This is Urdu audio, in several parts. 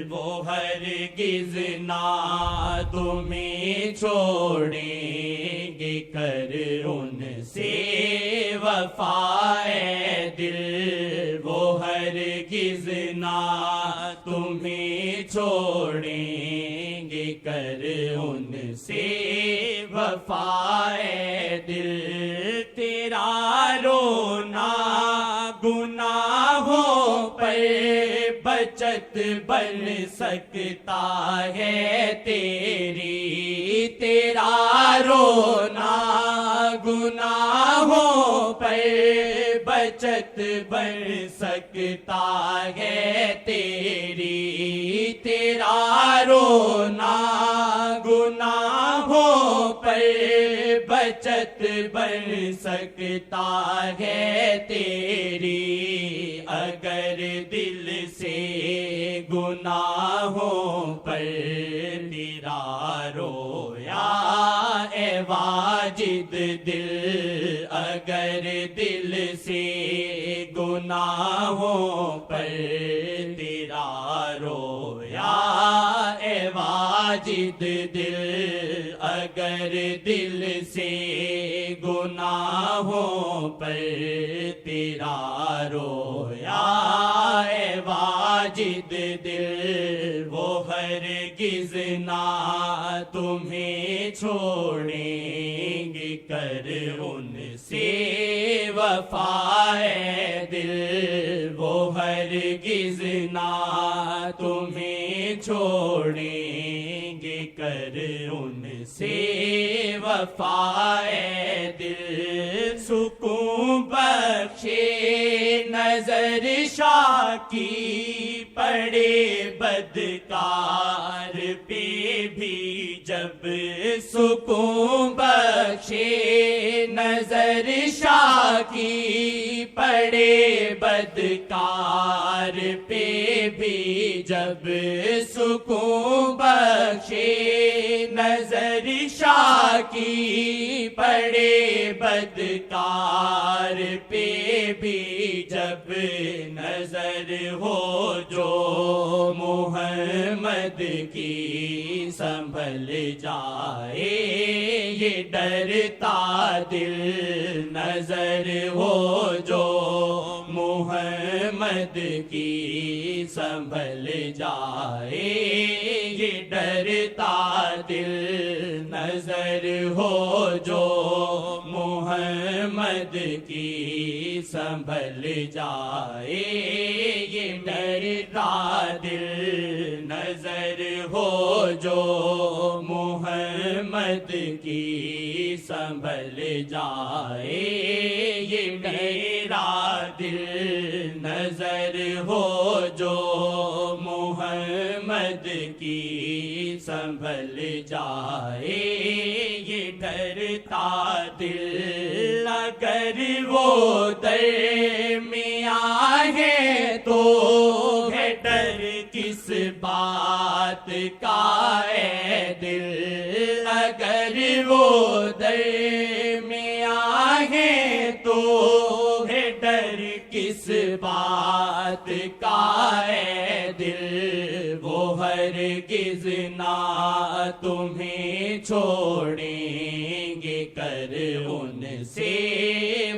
وہ ہرگز نہ تمہیں چھوڑیں گے، کر ان سے وفا اے دل، وہ ہرگز نہ تمہیں چھوڑیں گے، کر ان سے وفا اے دل۔ تیرا رونا گناہوں پر بچت بن سکتا ہے تیری، تیرا رونا گناہوں پر بچت بن سکتا ہے تیری، تیرا رونا گناہوں پر بچت بن سکتا ہے تیری۔ اگر دل سے گناہوں پر تیرا رویا اے واجد دل، اگر دل سے گناہوں پر تیرا رویا اے واجد دل، اگر دل سے گناہوں پر تیرا رویا اے واجد دل، وہ ہرگز نہ تمہیں چھوڑیں گے، کر ان سے وفا اے دل، وہ ہرگز نہ تمہیں چھوڑیں گے، کر ان سے وفا اے دل۔ سکون بخشے نظر شاہ کی پڑے بدکار پہ بھی جب، سکون بخشے نظر شاہ کی پڑے بدکار پہ بھی جب، سکون بخشے نظر شاہ کی پڑے بدکار پہ بھی جب، نظر ہو جو محمد کی سنبھل جائے یہ ڈرتا دل، نظر ہو جو محمد کی سنبھل جائے یہ ڈرتا دل، نظر ہو جو محمد کی سنبھل جائے یہ ڈرتا دل، نظر ہو جو محمد کی سنبھل جائے یہ ڈرتا دل، نظر ہو جو محمد کی سنبھل جائے یہ ڈرتا دل۔ اگر وہ درمیاں ہے تو ہے ڈر کس بات کا اے دل، اگر وہ درمیاں ہے تو ہے ڈر کس بات کا اے دل، وہ ہرگز نہ تمہیں چھوڑیں گے، کر ان سے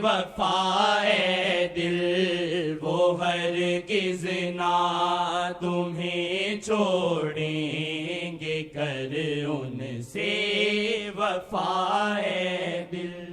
وفا اے دل، وہ ہرگز نہ تمہیں چھوڑیں گے، کر ان سے وفا اے دل۔